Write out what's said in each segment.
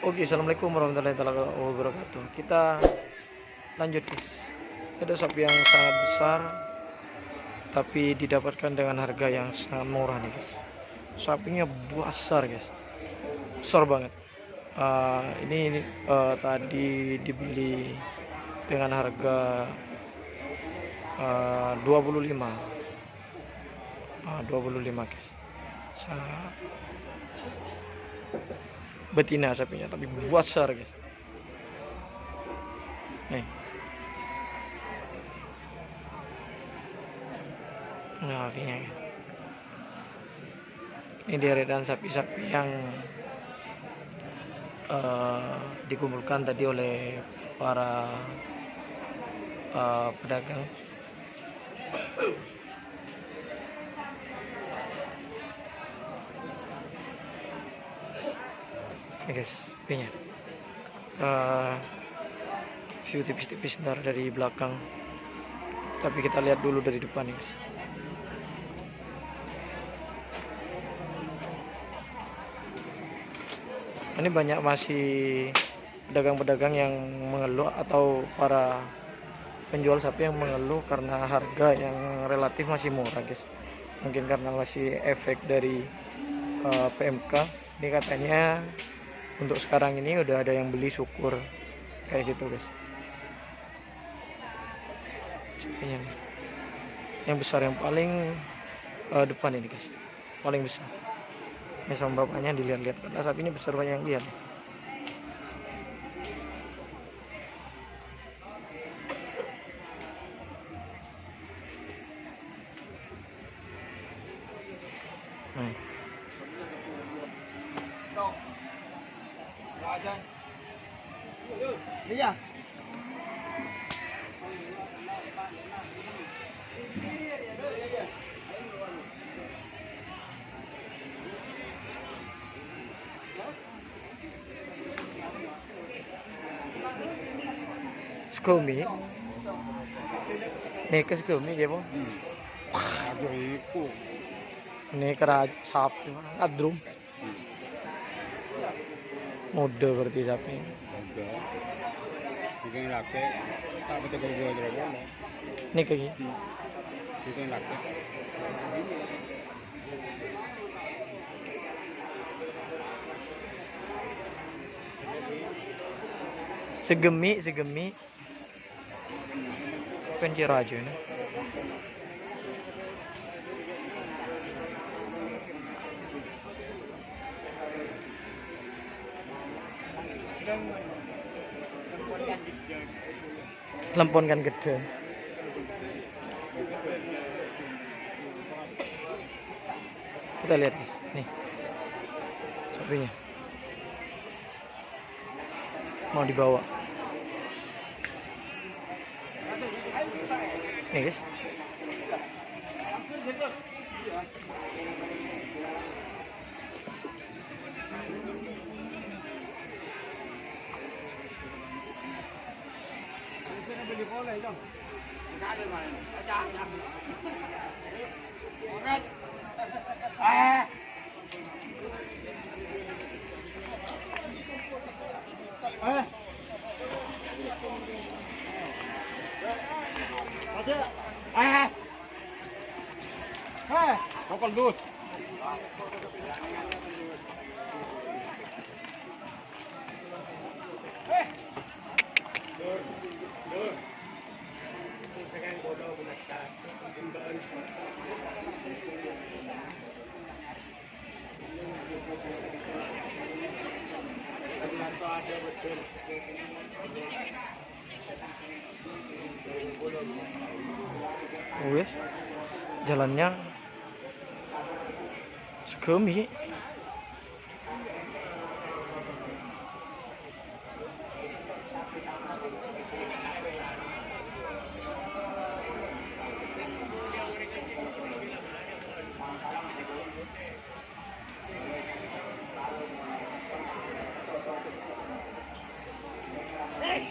Oke, assalamualaikum warahmatullahi wabarakatuh. Kita lanjut, guys. Ada sapi yang sangat besar, tapi didapatkan dengan harga yang sangat murah nih, guys. Sapinya besar, guys, besar banget. Ini tadi dibeli dengan harga 25, 25, guys. Betina sapinya, tapi besar, guys. Nih. Nah, ini deretan sapi-sapi yang dikumpulkan tadi oleh para pedagang. Ini, guys, sapinya. View tipis-tipis dari belakang, tapi kita lihat dulu dari depan, guys. Ini banyak masih pedagang-pedagang yang mengeluh, atau para penjual sapi yang mengeluh karena harga yang relatif masih murah, guys. Mungkin karena masih efek dari PMK. Ini katanya untuk sekarang ini udah ada yang beli, syukur, kayak gitu, guys. Sapinya nih, yang besar, yang paling depan ini, guys, paling besar. Ini sama bapaknya dilihat-lihat, karena sapinya besar, banyak yang lihat. Iya. Sekumi. Nih ke sekumi ya, Bu. Aduh iku. Ini keraj sapi, adrum. Mode berarti sapi. Ada. Bikin laki. Tak betul gua jalan. Ini kayak gini. Bikin laki. Segemi. Penjir aja ini. Lempon kan gede. Kita lihat, guys. Nih sapinya mau dibawa. Nih, guys. Kapal dus. Wes, jalannya sekemi.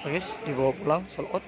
Guys, dibawa pulang, sold out.